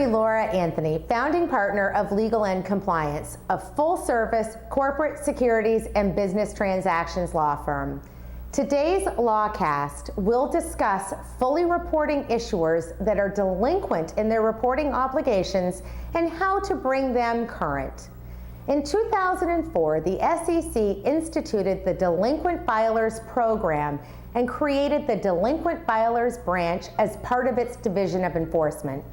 attorney Laura Anthony, founding partner of Legal and Compliance, a full-service corporate securities and business transactions law firm. Today's Lawcast will discuss fully reporting issuers that are delinquent in their reporting obligations and how to bring them current. In 2004, the SEC instituted the Delinquent Filers program and created the Delinquent Filers branch as part of its division of enforcement.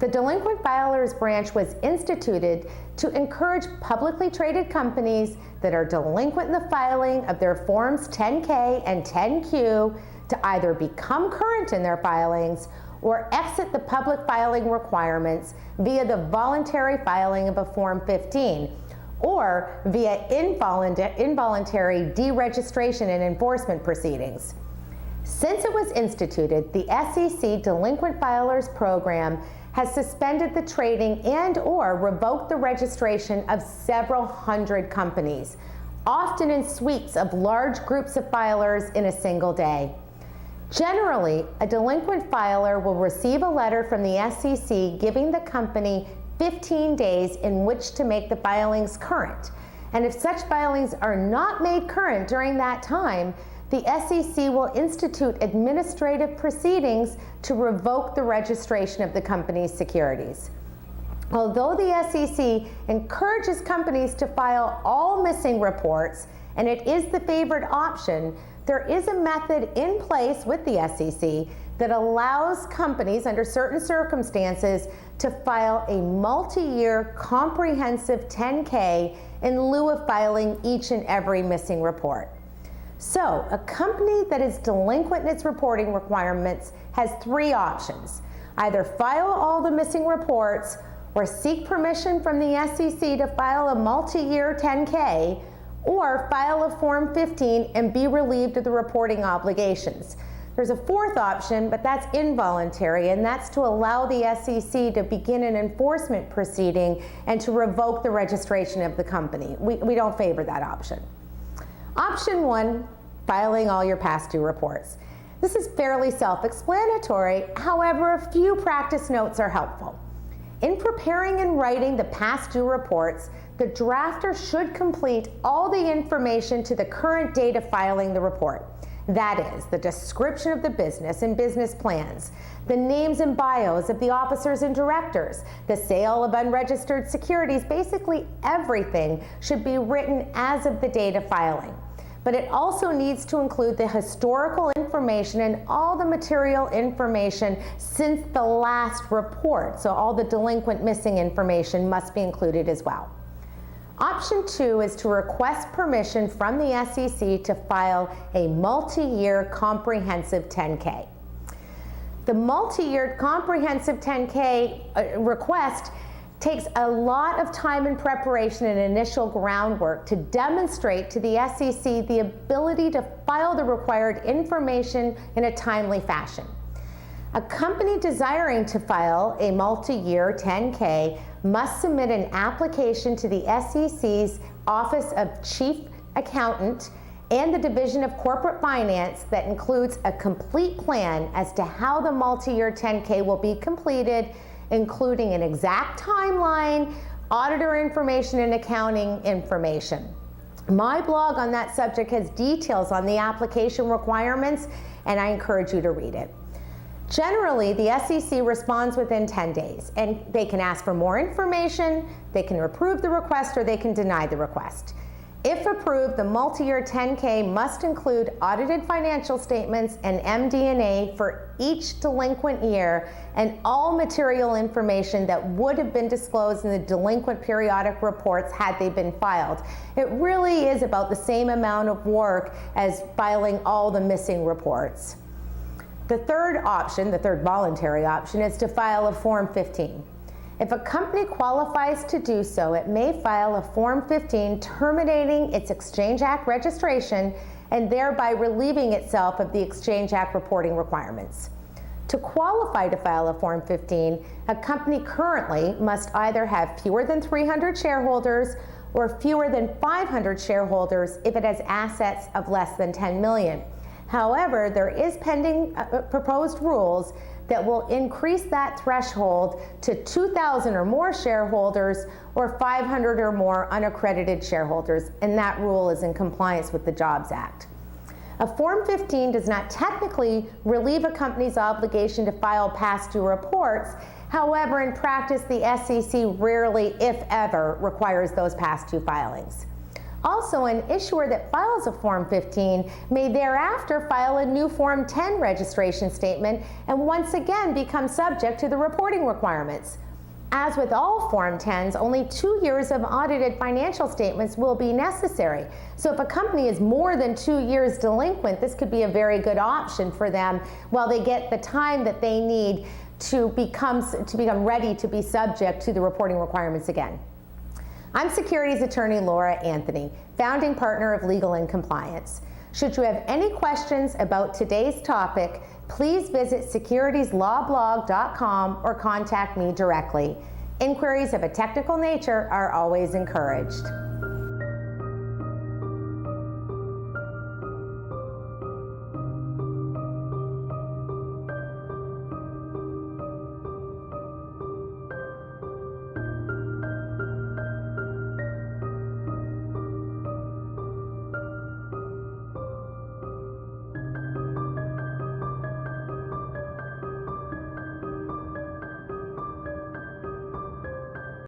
The Delinquent Filers branch was instituted to encourage publicly traded companies that are delinquent in the filing of their Forms 10K and 10Q to either become current in their filings or exit the public filing requirements via the voluntary filing of a Form 15, or via involuntary deregistration and enforcement proceedings. Since it was instituted, the SEC Delinquent Filers program has suspended the trading and/or revoked the registration of several hundred companies, often in sweeps of large groups of filers in a single day. Generally, a delinquent filer will receive a letter from the SEC giving the company 15 days in which to make the filings current. And if such filings are not made current during that time, the SEC will institute administrative proceedings to revoke the registration of the company's securities. Although the SEC encourages companies to file all missing reports, and it is the favored option, there is a method in place with the SEC that allows companies under certain circumstances to file a multi-year comprehensive 10K in lieu of filing each and every missing report. So, a company that is delinquent in its reporting requirements has three options: either file all the missing reports, or seek permission from the SEC to file a multi-year 10K, or file a Form 15 and be relieved of the reporting obligations. There's a fourth option, but that's involuntary, and that's to allow the SEC to begin an enforcement proceeding and to revoke the registration of the company. We don't favor that option. Option one, filing all your past due reports. This is fairly self-explanatory, however, a few practice notes are helpful. In preparing and writing the past due reports, the drafter should complete all the information to the current date of filing the report. That is, the description of the business and business plans, the names and bios of the officers and directors, the sale of unregistered securities, basically everything should be written as of the date of filing. But it also needs to include the historical information and all the material information since the last report. So all the delinquent missing information must be included as well. Option two is to request permission from the SEC to file a multi-year comprehensive 10K. The multi-year comprehensive 10K request takes a lot of time and preparation and initial groundwork to demonstrate to the SEC the ability to file the required information in a timely fashion. A company desiring to file a multi-year 10K must submit an application to the SEC's Office of Chief Accountant and the Division of Corporate Finance that includes a complete plan as to how the multi-year 10K will be completed, including an exact timeline, auditor information, and accounting information. My blog on that subject has details on the application requirements, and I encourage you to read it. Generally, the SEC responds within 10 days, and they can ask for more information, they can approve the request, or they can deny the request. If approved, the multi-year 10K must include audited financial statements and MD&A for each delinquent year and all material information that would have been disclosed in the delinquent periodic reports had they been filed. It really is about the same amount of work as filing all the missing reports. The third option, the third voluntary option, is to file a Form 15. If a company qualifies to do so, it may file a Form 15 terminating its Exchange Act registration and thereby relieving itself of the Exchange Act reporting requirements. To qualify to file a Form 15, a company currently must either have fewer than 300 shareholders or fewer than 500 shareholders if it has assets of less than 10 million. However, there is pending proposed rules that will increase that threshold to 2,000 or more shareholders or 500 or more unaccredited shareholders, and that rule is in compliance with the Jobs Act. A Form 15 does not technically relieve a company's obligation to file past due reports. However, in practice, the SEC rarely, if ever, requires those past due filings. Also, an issuer that files a Form 15 may thereafter file a new Form 10 registration statement and once again become subject to the reporting requirements. As with all Form 10s, only 2 years of audited financial statements will be necessary. So if a company is more than 2 years delinquent, this could be a very good option for them while they get the time that they need to become ready to be subject to the reporting requirements again. I'm securities attorney Laura Anthony, founding partner of Legal and Compliance. Should you have any questions about today's topic, please visit securitieslawblog.com or contact me directly. Inquiries of a technical nature are always encouraged.